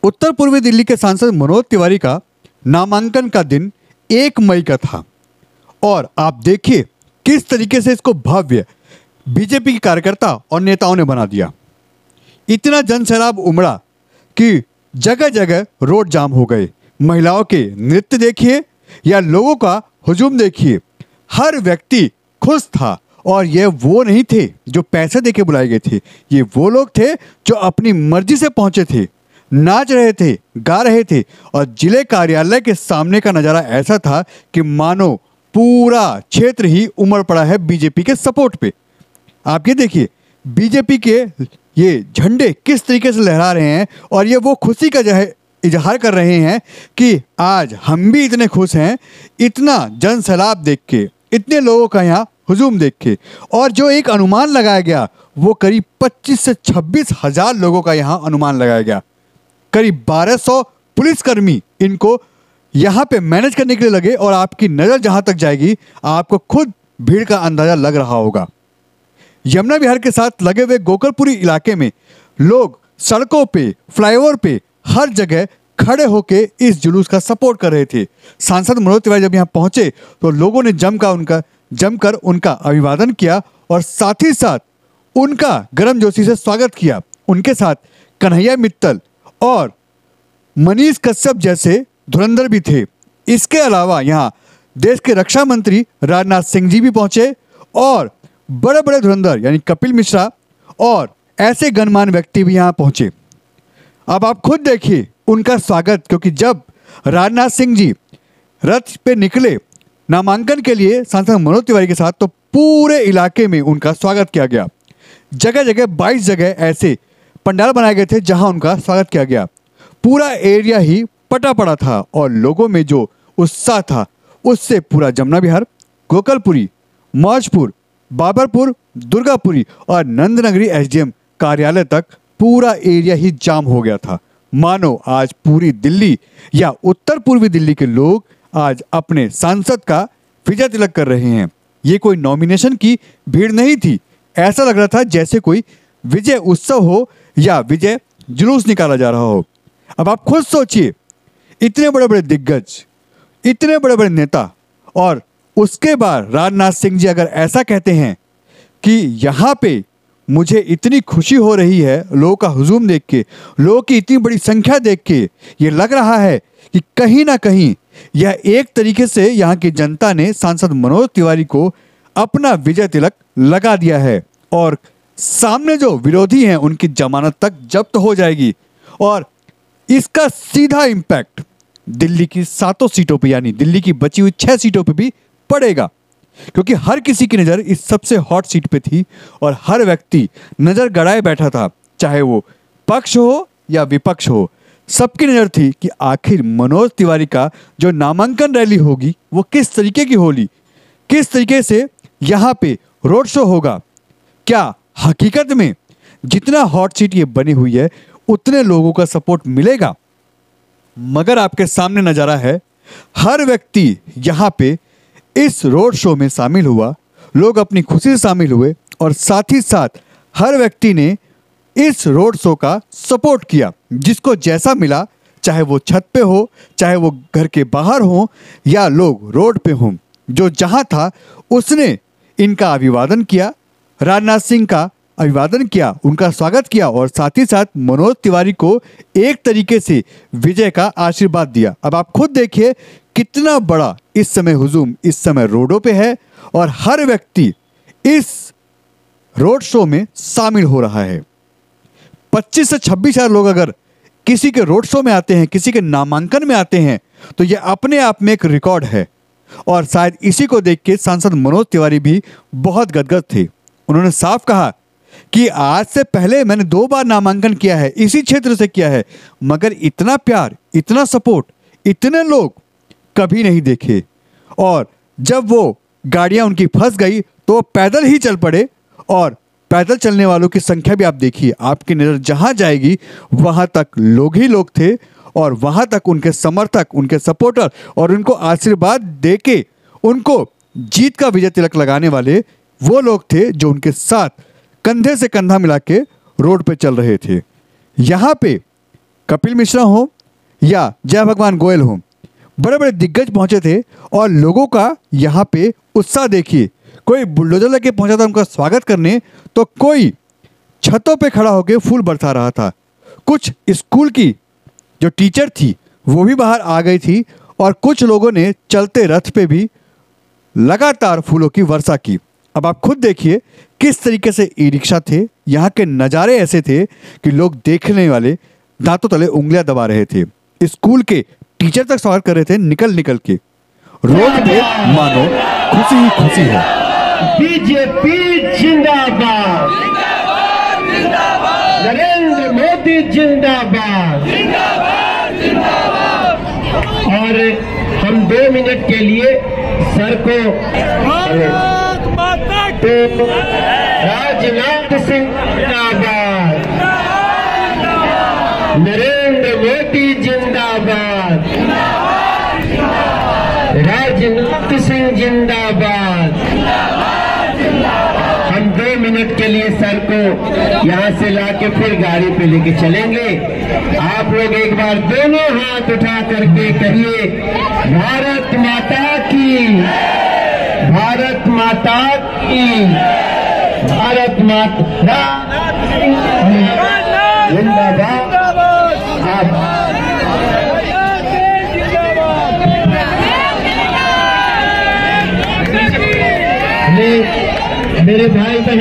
उत्तर पूर्वी दिल्ली के सांसद मनोज तिवारी का नामांकन का दिन 1 मई का था और आप देखिए किस तरीके से इसको भव्य बीजेपी के कार्यकर्ता और नेताओं ने बना दिया। इतना जनसैलाब उमड़ा कि जगह जगह रोड जाम हो गए। महिलाओं के नृत्य देखिए या लोगों का हुजूम देखिए, हर व्यक्ति खुश था। और ये वो नहीं थे जो पैसे देके बुलाए गए थे, ये वो लोग थे जो अपनी मर्जी से पहुंचे थे, नाच रहे थे, गा रहे थे। और जिले कार्यालय के सामने का नज़ारा ऐसा था कि मानो पूरा क्षेत्र ही उमड़ पड़ा है बीजेपी के सपोर्ट पे। आप ये देखिए बीजेपी के ये झंडे किस तरीके से लहरा रहे हैं और ये वो खुशी का इजहार कर रहे हैं कि आज हम भी इतने खुश हैं। इतना जनसैलाब देख के, इतने लोगों का यहाँ हुजूम देख के, और जो एक अनुमान लगाया गया वो करीब 25 से 26 हज़ार लोगों का यहाँ अनुमान लगाया गया। करीब 1200 पुलिसकर्मी इनको यहाँ पे मैनेज करने के लिए लगे और आपकी नज़र जहाँ तक जाएगी आपको खुद भीड़ का अंदाज़ा लग रहा होगा। यमुना विहार के साथ लगे हुए गोकलपुरी इलाके में लोग सड़कों पे, फ्लाईओवर पे, हर जगह खड़े होके इस जुलूस का सपोर्ट कर रहे थे। सांसद मनोज तिवारी जब यहाँ पहुंचे तो लोगों ने जमकर उनका अभिवादन किया और साथ ही साथ उनका गर्मजोशी से स्वागत किया। उनके साथ कन्हैया मित्तल और मनीष कश्यप जैसे धुरंधर भी थे। इसके अलावा यहाँ देश के रक्षा मंत्री राजनाथ सिंह जी भी पहुंचे और बड़े बड़े धुरंधर यानी कपिल मिश्रा और ऐसे गणमान्य व्यक्ति भी यहाँ पहुंचे। अब आप खुद देखिए उनका स्वागत, क्योंकि जब राजनाथ सिंह जी रथ पे निकले नामांकन के लिए सांसद मनोज तिवारी के साथ, तो पूरे इलाके में उनका स्वागत किया गया। जगह जगह 22 जगह ऐसे पंडाल बनाए गए थे जहां उनका स्वागत किया गया। पूरा एरिया ही पटा पड़ा था और लोगों में जो उत्साह था उससे पूरा जमुना विहार, गोकलपुरी, मौजपुर, बाबरपुर, दुर्गापुरी और नंदनगरी एसडीएम कार्यालय तक पूरा एरिया ही जाम हो गया था। मानो आज पूरी दिल्ली या उत्तर पूर्वी दिल्ली के लोग आज अपने सांसद का विजय तिलक कर रहे हैं। ये कोई नॉमिनेशन की भीड़ नहीं थी, ऐसा लग रहा था जैसे कोई विजय उत्सव हो या विजय जुलूस निकाला जा रहा हो। अब आप खुद सोचिए, इतने बड़े बड़े दिग्गज, इतने बड़े बड़े नेता, और उसके बाद राजनाथ सिंह जी अगर ऐसा कहते हैं कि यहाँ पे मुझे इतनी खुशी हो रही है लोगों का हुजूम देख के, लोगों की इतनी बड़ी संख्या देख के, ये लग रहा है कि कहीं ना कहीं यह एक तरीके से यहाँ की जनता ने सांसद मनोज तिवारी को अपना विजय तिलक लगा दिया है और सामने जो विरोधी हैं उनकी जमानत तक जब्त हो जाएगी और इसका सीधा इम्पैक्ट दिल्ली की 7 सीटों पे यानी दिल्ली की बची हुई 6 सीटों पे भी पड़ेगा, क्योंकि हर किसी की नज़र इस सबसे हॉट सीट पे थी और हर व्यक्ति नज़र गड़ाए बैठा था, चाहे वो पक्ष हो या विपक्ष हो। सबकी नज़र थी कि आखिर मनोज तिवारी का जो नामांकन रैली होगी वो किस तरीके की होगी, किस तरीके से यहाँ पे रोड शो होगा। क्या हकीकत में जितना हॉट सीट ये बनी हुई है उतने लोगों का सपोर्ट मिलेगा? मगर आपके सामने नज़ारा है, हर व्यक्ति यहाँ पे इस रोड शो में शामिल हुआ, लोग अपनी खुशी से शामिल हुए और साथ ही साथ हर व्यक्ति ने इस रोड शो का सपोर्ट किया। जिसको जैसा मिला, चाहे वो छत पे हो, चाहे वो घर के बाहर हो या लोग रोड पे हों, जो जहां था उसने इनका अभिवादन किया, राजनाथ सिंह का अभिवादन किया, उनका स्वागत किया और साथ ही साथ मनोज तिवारी को एक तरीके से विजय का आशीर्वाद दिया। अब आप खुद देखिए कितना बड़ा इस समय हुजूम इस समय रोडों पे है और हर व्यक्ति इस रोड शो में शामिल हो रहा है। 25 से 26 हज़ार लोग अगर किसी के रोड शो में आते हैं, किसी के नामांकन में आते हैं, तो यह अपने आप में एक रिकॉर्ड है और शायद इसी को देख के सांसद मनोज तिवारी भी बहुत गदगद थे। उन्होंने साफ कहा कि आज से पहले मैंने 2 बार नामांकन किया है, इसी क्षेत्र से किया है, मगर इतना प्यार, इतना सपोर्ट, इतने लोग कभी नहीं देखे। और जब वो गाड़ियां उनकी फंस गई तो वो पैदल ही चल पड़े और पैदल चलने वालों की संख्या भी आप देखिए, आपकी नज़र जहां जाएगी वहां तक लोग ही लोग थे और वहां तक उनके समर्थक, उनके सपोर्टर और उनको आशीर्वाद देके उनको जीत का विजय तिलक लगाने वाले वो लोग थे जो उनके साथ कंधे से कंधा मिला के रोड पे चल रहे थे। यहाँ पे कपिल मिश्रा हो या जय भगवान गोयल हो, बड़े बड़े दिग्गज पहुंचे थे और लोगों का यहाँ पे उत्साह देखिए। कोई बुलडोजर लेके पहुंचा था उनका स्वागत करने, तो कोई छतों पे खड़ा होकर फूल बरसा रहा था। कुछ स्कूल की जो टीचर थी वो भी बाहर आ गई थी और कुछ लोगों ने चलते रथ पे भी लगातार फूलों की वर्षा की। अब आप खुद देखिए किस तरीके से ई रिक्शा थे। यहाँ के नज़ारे ऐसे थे कि लोग देखने वाले दांतों तले उंगलियां दबा रहे थे। स्कूल के टीचर तक स्वागत कर रहे थे निकल निकल के। रोड पे मानो खुशी ही खुशी है। बीजेपी जिंदाबाद, नरेंद्र मोदी जिंदाबाद। और हम 2 मिनट के लिए सर को राजनाथ सिंह जिंदाबाद, नरेंद्र मोदी जिंदाबाद, राजनाथ सिंह जिंदाबाद। हम 2 मिनट के लिए सर को यहाँ से लाके फिर गाड़ी पे लेके चलेंगे। आप लोग एक बार दोनों हाथ उठा करके कहिए भारत माता की, भारत माता की, भारत माता जिंदाबाद। मेरे भाई बहन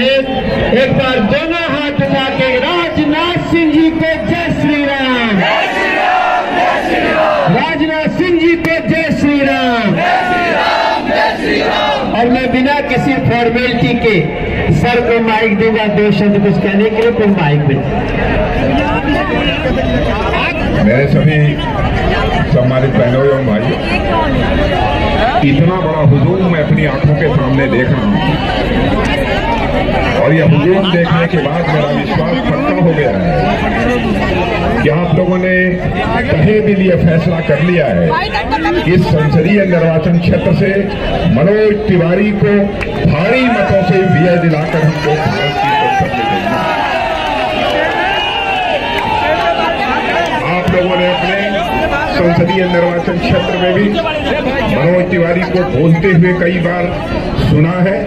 एक बार दोनों हाथ उठा के राजनाथ सिंह जी को जय श्री राम, राजनाथ सिंह जी को जय श्री राम। और मैं बिना किसी फॉर्मेलिटी के सर को माइक दूंगा 2 शब्द कुछ कहने के लिए। कोई माइक में मेरे सभी सम्मानित बहनों एवं भाइयों, इतना बड़ा हुजूम मैं अपनी आंखों के सामने देख रहा हूँ और यह हुजूम देखने के बाद मेरा विश्वास पक्का हो गया है कि आप लोगों ने तहे दिल ये फैसला कर लिया है कि इस संसदीय निर्वाचन क्षेत्र से मनोज तिवारी को भारी मतों से विजय दिलाकर हमको भारत की संसद में भेजना। आप लोगों ने अपने संसदीय निर्वाचन क्षेत्र में भी मनोज तिवारी को बोलते हुए कई बार सुना है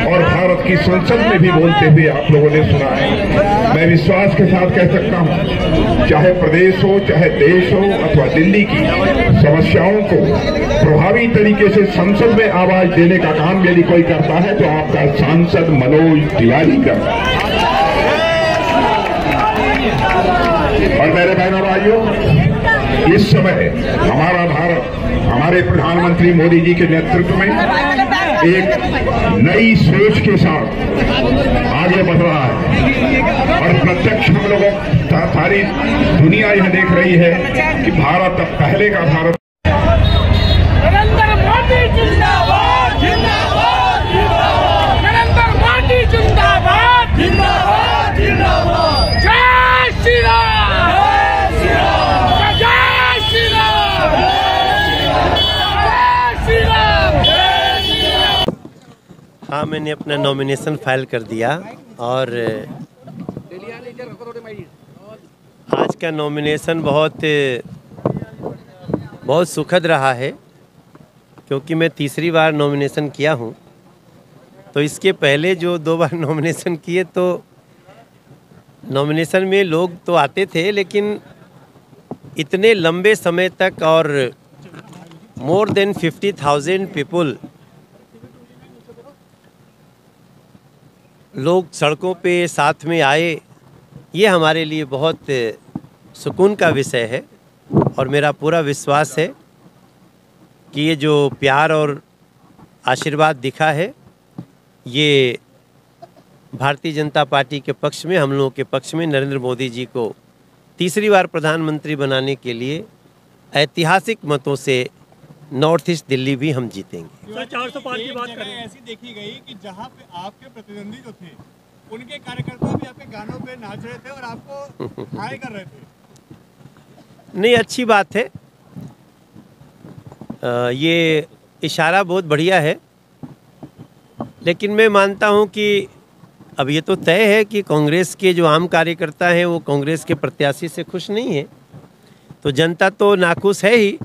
और भारत की संसद में भी बोलते हुए आप लोगों ने सुना है। मैं विश्वास के साथ कह सकता हूं, चाहे प्रदेश हो, चाहे देश हो अथवा दिल्ली की समस्याओं को प्रभावी तरीके से संसद में आवाज देने का काम यदि कोई करता है तो आपका सांसद मनोज तिवारी करता है। और मेरे बहनों भाइयों, इस समय हमारा भारत हमारे प्रधानमंत्री मोदी जी के नेतृत्व में एक नई सोच के साथ आगे बढ़ रहा है और प्रत्यक्ष हम लोगों सारी दुनिया यह देख रही है कि भारत अब पहले का भारत। नरेंद्र मोदी जिंदाबाद, जिंदाबाद, जिंदाबाद, नरेंद्र मोदी जिंदाबाद, जिंदाबाद, जिंदाबाद। जय श्री राम, जय श्री राम, जय श्री राम, जय श्री राम, जय श्री राम। हाँ, मैंने अपना नॉमिनेशन फाइल कर दिया और आज का नॉमिनेशन बहुत सुखद रहा है क्योंकि मैं तीसरी बार नॉमिनेशन किया हूँ। तो इसके पहले जो 2 बार नॉमिनेशन किए तो नॉमिनेशन में लोग तो आते थे लेकिन इतने लंबे समय तक और मोर देन 50,000 पीपल लोग सड़कों पे साथ में आए, ये हमारे लिए बहुत सुकून का विषय है। और मेरा पूरा विश्वास है कि ये जो प्यार और आशीर्वाद दिखा है ये भारतीय जनता पार्टी के पक्ष में, हम लोगों के पक्ष में नरेंद्र मोदी जी को तीसरी बार प्रधानमंत्री बनाने के लिए ऐतिहासिक मतों से नॉर्थ ईस्ट दिल्ली भी हम जीतेंगे। सर 405 की बात करें, ऐसी देखी गई कि जहां पे आपके प्रतिद्वंदी जो थे उनके कार्यकर्ता भी आपके गानों पे नाच रहे थे और आपको हाय कर रहे थे। नहीं, अच्छी बात है, ये इशारा बहुत बढ़िया है। लेकिन मैं मानता हूं कि अब ये तो तय है कि कांग्रेस के जो आम कार्यकर्ता हैं वो कांग्रेस के प्रत्याशी से खुश नहीं है, तो जनता तो नाखुश है ही।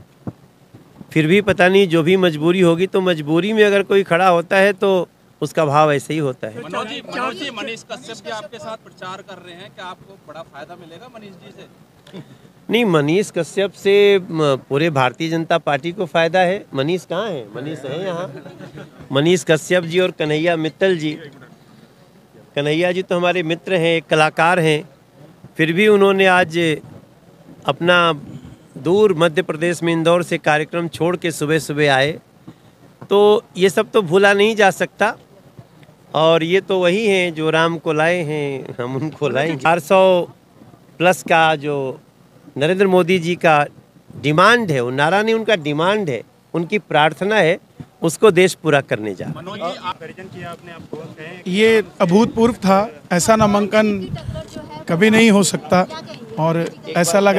फिर भी पता नहीं, जो भी मजबूरी होगी, तो मजबूरी में अगर कोई खड़ा होता है तो उसका भाव ऐसे ही होता है। मनोज जी मनीष कश्यप जी आपके साथ प्रचार कर रहे हैं, क्या आपको बड़ा फायदा मिलेगा मनीष जी से? नहीं, मनीष कश्यप से पूरे भारतीय जनता पार्टी को फायदा है। मनीष कहाँ है? मनीष है यहाँ। मनीष कश्यप जी और कन्हैया मित्तल जी, कन्हैया जी तो हमारे मित्र हैं, एक कलाकार हैं, फिर भी उन्होंने आज अपना दूर मध्य प्रदेश में इंदौर से कार्यक्रम छोड़ के सुबह सुबह आए, तो ये सब तो भूला नहीं जा सकता। और ये तो वही हैं जो राम को लाए हैं, हम उनको लाएंगे। 400+ का जो नरेंद्र मोदी जी का डिमांड है, वो नारा नहीं, उनका डिमांड है, उनकी प्रार्थना है, उसको देश पूरा करने जा रहा है। ये अभूतपूर्व था, ऐसा नामांकन कभी नहीं हो सकता। और ऐसा लग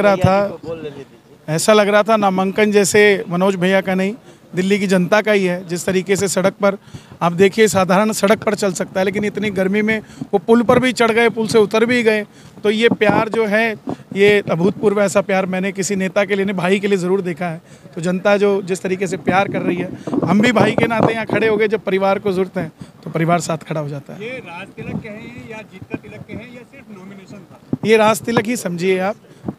रहा था नामांकन जैसे मनोज भैया का नहीं, दिल्ली की जनता का ही है। जिस तरीके से सड़क पर आप देखिए, साधारण सड़क पर चल सकता है, लेकिन इतनी गर्मी में वो पुल पर भी चढ़ गए, पुल से उतर भी गए। तो ये प्यार जो है, ये अभूतपूर्व ऐसा प्यार मैंने किसी नेता के लिए नहीं, भाई के लिए ज़रूर देखा है। तो जनता जो जिस तरीके से प्यार कर रही है, हम भी भाई के नाते यहाँ खड़े हो गए। जब परिवार को ज़रूरत है तो परिवार साथ खड़ा हो जाता है। ये राज तिलक के हैं या जीत का तिलक के हैं या सिर्फ नॉमिनेशन था? ये राज तिलक ही समझिए आप,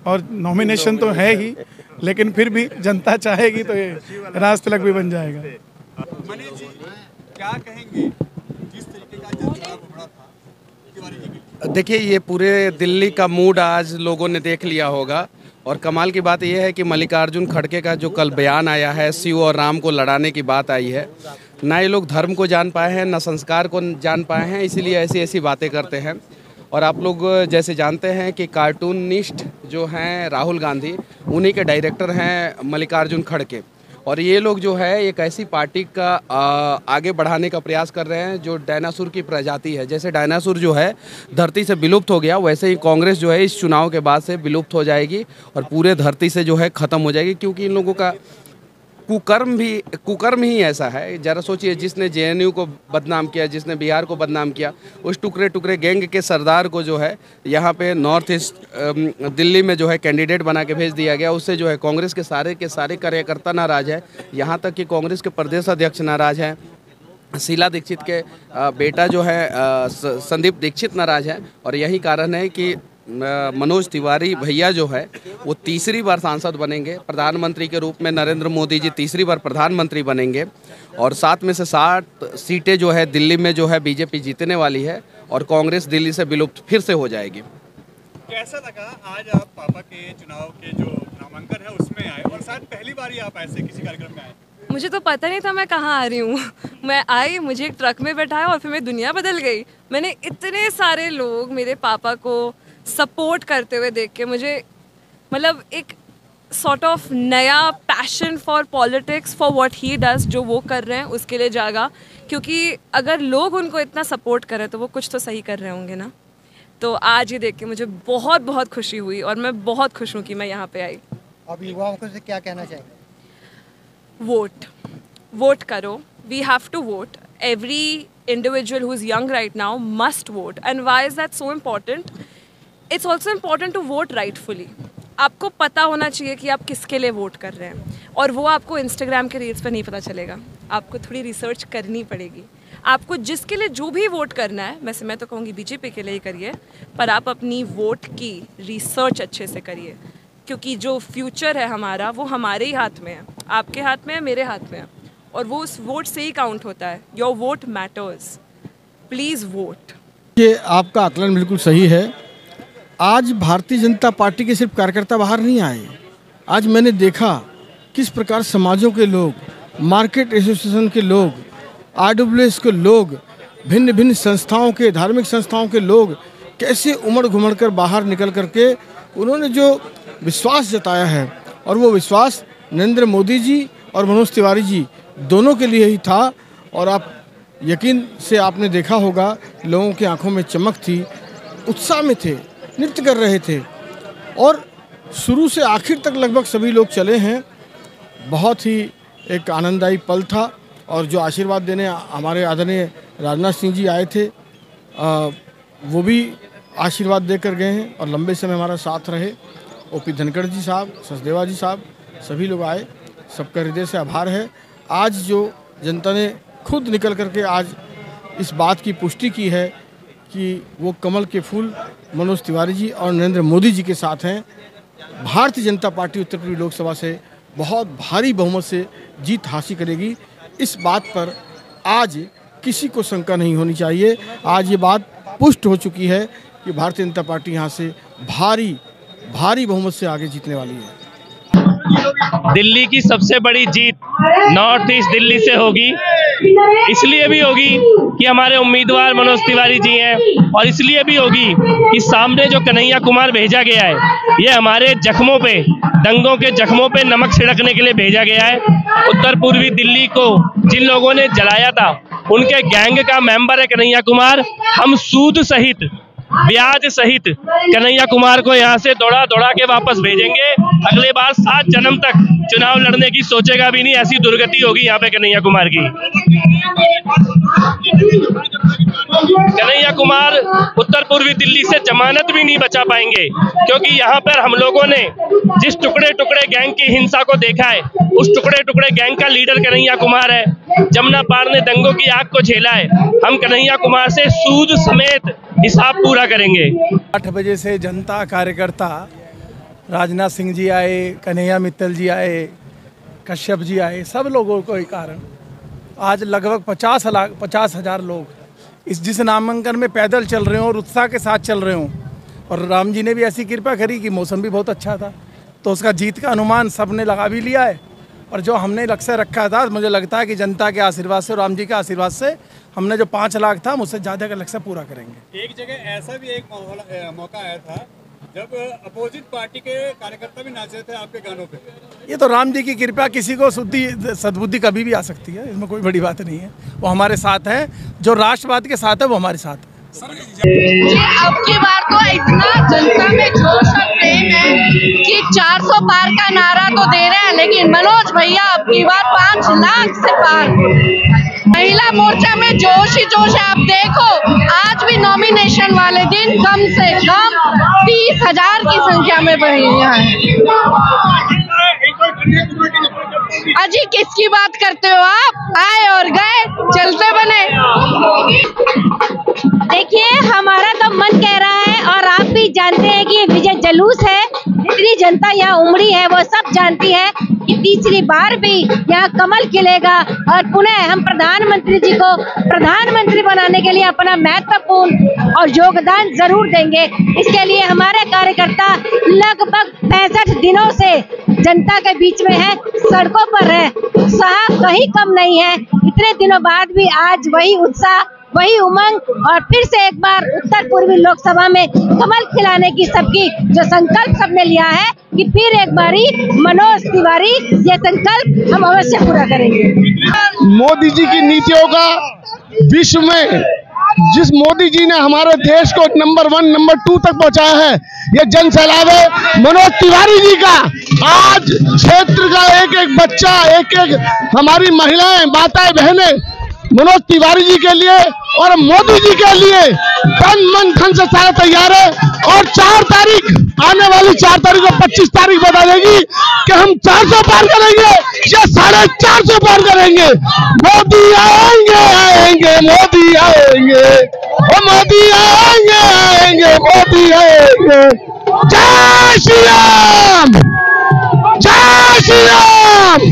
और नॉमिनेशन तो है ही, लेकिन फिर भी जनता चाहेगी तो ये राज तिलक भी बन जाएगा। मनीष जी क्या कहेंगे, जिस तरीके का जनता उमड़ा था तिवारी जी के लिए? देखिए, ये पूरे दिल्ली का मूड आज लोगों ने देख लिया होगा। और कमाल की बात यह है कि मल्लिकार्जुन खड़गे का जो कल बयान आया है, शिव और राम को लड़ाने की बात आई है, ना ये लोग धर्म को जान पाए हैं, ना संस्कार को जान पाए हैं, इसीलिए ऐसी ऐसी बातें करते हैं। और आप लोग जैसे जानते हैं कि कार्टूनिस्ट जो हैं राहुल गांधी, उन्हीं के डायरेक्टर हैं मल्लिकार्जुन खड़गे। और ये लोग जो है एक ऐसी पार्टी का आगे बढ़ाने का प्रयास कर रहे हैं जो डायनासोर की प्रजाति है। जैसे डायनासोर जो है धरती से विलुप्त हो गया, वैसे ही कांग्रेस जो है इस चुनाव के बाद से विलुप्त हो जाएगी और पूरे धरती से जो है ख़त्म हो जाएगी। क्योंकि इन लोगों का कुकर्म ही ऐसा है। जरा सोचिए, जिसने जेएनयू को बदनाम किया, जिसने बिहार को बदनाम किया, उस टुकड़े टुकड़े गैंग के सरदार को जो है यहाँ पे नॉर्थ ईस्ट दिल्ली में जो है कैंडिडेट बना के भेज दिया गया। उससे जो है कांग्रेस के सारे कार्यकर्ता नाराज है, यहाँ तक कि कांग्रेस के प्रदेश अध्यक्ष नाराज हैं, शीला दीक्षित के बेटा जो है संदीप दीक्षित नाराज है। और यही कारण है कि मनोज तिवारी भैया जो है वो तीसरी बार सांसद बनेंगे, प्रधानमंत्री के रूप में नरेंद्र मोदी जी तीसरी बार प्रधानमंत्री बनेंगे। और 7 में से 7 सीटें जो है दिल्ली में जो है बीजेपी जीतने वाली है और कांग्रेस दिल्ली से विलुप्त फिर से हो जाएगी। कैसा लगा आज आप पापा के चुनाव के जो नामांकन है उसमें आए, और शायद पहली बार ही आप ऐसे किसी कार्यक्रम में आए? मुझे तो पता नहीं था मैं कहाँ आ रही हूँ। मैं आई, मुझे एक ट्रक में बैठाया और फिर मेरी दुनिया बदल गई। मैंने इतने सारे लोग मेरे पापा को सपोर्ट करते हुए देख के मुझे मतलब एक सॉर्ट ऑफ नया passion for politics, for what he does, जो वो कर रहे हैं उसके लिए जागा। क्योंकि अगर लोग उनको इतना सपोर्ट करें तो वो कुछ तो सही कर रहे होंगे ना। तो आज ये देख के मुझे बहुत बहुत खुशी हुई और मैं बहुत खुश हूँ कि मैं यहाँ पे आई। अब युवाओं को से क्या कहना चाहिए? वोट करो। We have to vote. Every individual who is young right now must vote. And why is that so important? It's also important to vote rightfully. आपको पता होना चाहिए कि आप किसके लिए वोट कर रहे हैं, और वो आपको इंस्टाग्राम के रील्स पर नहीं पता चलेगा। आपको थोड़ी रिसर्च करनी पड़ेगी। आपको जिसके लिए जो भी वोट करना है, वैसे मैं तो कहूँगी बीजेपी के लिए ही करिए, पर आप अपनी वोट की रिसर्च अच्छे से करिए। क्योंकि जो फ्यूचर है हमारा वो हमारे ही हाथ में है, आपके हाथ में है, मेरे हाथ में है, और वो उस वोट से ही काउंट होता है। Your vote matters, please vote. ये आपका आकलन बिल्कुल सही है। आज भारतीय जनता पार्टी के सिर्फ कार्यकर्ता बाहर नहीं आए। आज मैंने देखा किस प्रकार समाजों के लोग, मार्केट एसोसिएशन के लोग, RWS के लोग, भिन्न भिन्न संस्थाओं के, धार्मिक संस्थाओं के लोग कैसे उमड़ घुमड़ कर बाहर निकल करके उन्होंने जो विश्वास जताया है, और वो विश्वास नरेंद्र मोदी जी और मनोज तिवारी जी दोनों के लिए ही था। और आप यकीन से आपने देखा होगा लोगों की आंखों में चमक थी, उत्साह में थे, नृत्य कर रहे थे, और शुरू से आखिर तक लगभग सभी लोग चले हैं। बहुत ही एक आनंददायी पल था। और जो आशीर्वाद देने हमारे आदरणीय राजनाथ सिंह जी आए थे, वो भी आशीर्वाद देकर गए हैं और लंबे समय हमारा साथ रहे। ओपी धनखड़ जी साहब, सचदेवा जी साहब, सभी लोग आए, सबका हृदय से आभार है। आज जो जनता ने खुद निकल करके आज इस बात की पुष्टि की है कि वो कमल के फूल मनोज तिवारी जी और नरेंद्र मोदी जी के साथ हैं। भारतीय जनता पार्टी उत्तर प्रदेश लोकसभा से बहुत भारी बहुमत से जीत हासिल करेगी। इस बात पर आज किसी को शंका नहीं होनी चाहिए। आज ये बात पुष्ट हो चुकी है कि भारतीय जनता पार्टी यहाँ से भारी बहुमत से आगे जीतने वाली है। दिल्ली की सबसे बड़ी जीत नॉर्थ ईस्ट दिल्ली से होगी। इसलिए भी होगी कि हमारे उम्मीदवार मनोज तिवारी जी हैं और इसलिए भी होगी कि सामने जो कन्हैया कुमार भेजा गया है ये हमारे जख्मों पे, दंगों के जख्मों पे नमक छिड़कने के लिए भेजा गया है। उत्तर पूर्वी दिल्ली को जिन लोगों ने जलाया था उनके गैंग का मेंबर है कन्हैया कुमार। हम सूद सहित, ब्याज सहित कन्हैया कुमार को यहाँ से दौड़ा के वापस भेजेंगे। अगले बार 7 जन्म तक चुनाव लड़ने की सोचेगा भी नहीं, ऐसी दुर्गति होगी यहाँ पे कन्हैया कुमार की। कन्हैया कुमार उत्तर पूर्वी दिल्ली से जमानत भी नहीं बचा पाएंगे, क्योंकि यहाँ पर हम लोगों ने जिस टुकड़े टुकड़े गैंग की हिंसा को देखा है उस टुकड़े टुकड़े गैंग का लीडर कन्हैया कुमार है। जमुना पार ने दंगों की आग को झेला है। हम कन्हैया कुमार से सूद समेत हिसाब पूरा करेंगे। 8 बजे से जनता, कार्यकर्ता, राजनाथ सिंह जी आए, कन्हैया मित्तल जी आए, कश्यप जी आए, सब लोगों को कारण आज लगभग 50,000 लोग जिस नामांकन में पैदल चल रहे हों और उत्साह के साथ चल रहे हों। और राम जी ने भी ऐसी कृपा करी कि मौसम भी बहुत अच्छा था, तो उसका जीत का अनुमान सब ने लगा भी लिया है। और जो हमने लक्ष्य रखा था, मुझे लगता है कि जनता के आशीर्वाद से और राम जी के आशीर्वाद से हमने जो 5 लाख था मुझसे ज़्यादा का लक्ष्य पूरा करेंगे। एक जगह ऐसा भी एक मौका आया था जब अपोजिट पार्टी के कार्यकर्ता भी नाच रहे थे आपके गानों पे। ये तो राम जी की कृपा, किसी को सद्बुद्धि कभी भी आ सकती है, इसमें कोई बड़ी बात नहीं है। वो हमारे साथ है, जो राष्ट्रवाद के साथ है वो हमारे साथ है। अब की बार तो इतना जनता में जोश और प्रेम है कि 400 पार का नारा तो दे रहे हैं, लेकिन मनोज भैया अब की बार 5 लाख से पार। महिला मोर्चा में जोश ही जोश है। आप देखो आज भी नॉमिनेशन वाले दिन कम से कम 30,000 की संख्या में महिलाएं हैं। अजी किसकी बात करते हो आप? आए और गए, चलते बने। देखिए हमारा तो मन कह रहा है और आप भी जानते हैं कि विजय जुलूस है। जितनी जनता यहाँ उमड़ी है वो सब जानती है कि तीसरी बार भी यहाँ कमल खिलेगा और पुनः हम प्रधानमंत्री जी को प्रधानमंत्री बनाने के लिए अपना महत्वपूर्ण और योगदान जरूर देंगे। इसके लिए हमारे कार्यकर्ता लगभग 65 दिनों से जनता के बीच में है, सड़कों पर है, उत्साह कहीं कम नहीं है। इतने दिनों बाद भी आज वही उत्साह, वही उमंग और फिर से एक बार उत्तर पूर्वी लोकसभा में कमल खिलाने की सबकी जो संकल्प सबने लिया है कि फिर एक बारी मनोज तिवारी, ये संकल्प हम अवश्य पूरा करेंगे। मोदी जी की नीतियों का विश्व में जिस मोदी जी ने हमारे देश को नंबर 1, नंबर 2 तक पहुंचाया है, ये जन सैलाब है मनोज तिवारी जी का। आज क्षेत्र का एक एक बच्चा, एक एक हमारी महिलाएं, माताएं, बहनें मनोज तिवारी जी के लिए और मोदी जी के लिए तन मन धन से सारा तैयार है। और 4 तारीख, आने वाली 4 तारीख को 25 तारीख बता देगी कि हम 400 पार करेंगे या 450 पार करेंगे। मोदी आएंगे आएंगे, मोदी आएंगे, ओ मोदी आएंगे आएंगे, मोदी आएंगे। जय श्री राम, जय श्री राम,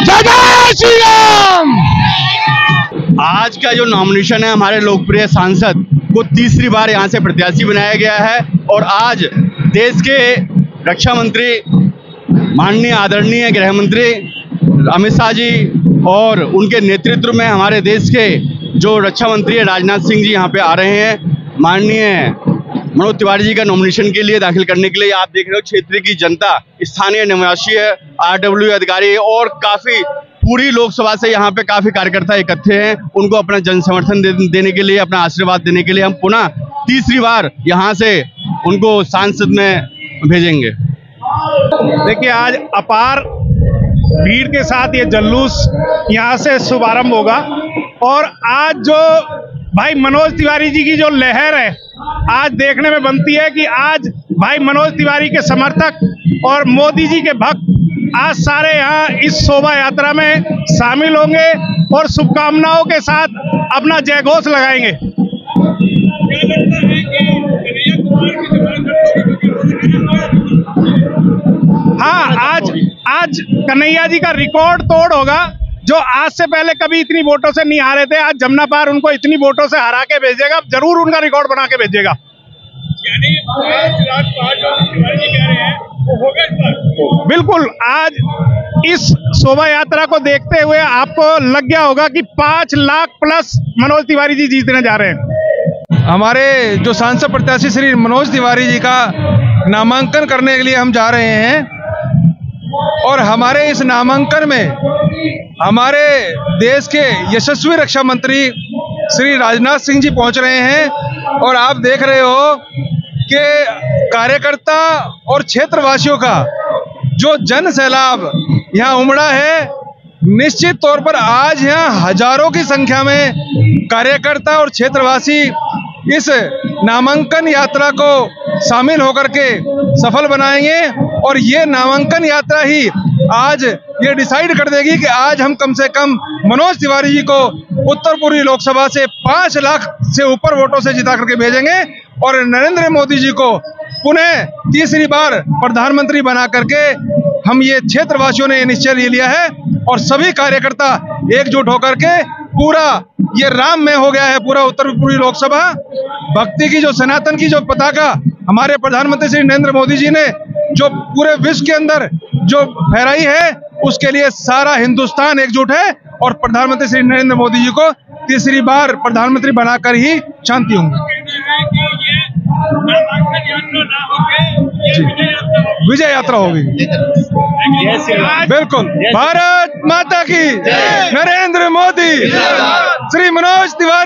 जय श्री राम। आज का जो नॉमिनेशन है, हमारे लोकप्रिय सांसद को तीसरी बार यहाँ से प्रत्याशी बनाया गया है और आज देश के रक्षा मंत्री, माननीय आदरणीय गृह मंत्री अमित शाह जी और उनके नेतृत्व में हमारे देश के जो रक्षा मंत्री राजनाथ सिंह जी यहाँ पे आ रहे हैं। माननीय मनोज तिवारी जी का नॉमिनेशन के लिए दाखिल करने के लिए आप देख रहे हो क्षेत्र की जनता, स्थानीय निवासी, RW अधिकारी और काफ़ी पूरी लोकसभा से यहाँ पे काफ़ी कार्यकर्ता इकट्ठे हैं। उनको अपना जन समर्थन देने के लिए, अपना आशीर्वाद देने के लिए हम पुनः तीसरी बार यहाँ से उनको सांसद में भेजेंगे। देखिए आज अपार भीड़ के साथ ये जुलूस यहाँ से शुभारंभ होगा और आज जो भाई मनोज तिवारी जी की जो लहर है आज देखने में बनती है कि आज भाई मनोज तिवारी के समर्थक और मोदी जी के भक्त आज सारे यहाँ इस शोभा यात्रा में शामिल होंगे और शुभकामनाओं के साथ अपना जयघोष लगाएंगे। हाँ, आज कन्हैया जी का रिकॉर्ड तोड़ होगा, जो आज से पहले कभी इतनी वोटों से नहीं हारे थे। आज जमुना पार उनको इतनी वोटों से हरा के भेजेगा, जरूर उनका रिकॉर्ड बना के भेजेगा। यानी 5 लाख तिवारी कह रहे हैं वो होगा इस बार। बिल्कुल, आज इस शोभा यात्रा को देखते हुए आपको लग गया होगा कि 5 लाख प्लस मनोज तिवारी जी जीतने जा रहे हैं। हमारे जो सांसद प्रत्याशी श्री मनोज तिवारी जी का नामांकन करने के लिए हम जा रहे हैं और हमारे इस नामांकन में हमारे देश के यशस्वी रक्षा मंत्री श्री राजनाथ सिंह जी पहुंच रहे हैं और आप देख रहे हो कि कार्यकर्ता और क्षेत्रवासियों का जो जन सैलाब यहाँ उमड़ा है। निश्चित तौर पर आज यहाँ हजारों की संख्या में कार्यकर्ता और क्षेत्रवासी इस नामांकन यात्रा को शामिल होकर के सफल बनाएंगे और ये नामांकन यात्रा ही आज ये डिसाइड कर देगी कि आज हम कम से कम मनोज तिवारी जी को उत्तर पूर्वी लोकसभा से 5 लाख से ऊपर वोटों से जिता करके भेजेंगे और नरेंद्र मोदी जी को पुनः तीसरी बार प्रधानमंत्री बना करके हम ये क्षेत्रवासियों ने निश्चय ले लिया है और सभी कार्यकर्ता एकजुट होकर के पूरा ये राममय हो गया है पूरा उत्तर पूर्वी लोकसभा। भक्ति की जो सनातन की जो पताका हमारे प्रधानमंत्री श्री नरेंद्र मोदी जी ने जो पूरे विश्व के अंदर जो फहराई है उसके लिए सारा हिंदुस्तान एकजुट है और प्रधानमंत्री श्री नरेंद्र मोदी जी को तीसरी बार प्रधानमंत्री बनाकर ही शांति होंगी। विजय यात्रा होगी। बिल्कुल। भारत माता की, नरेंद्र मोदी, श्री मनोज तिवारी।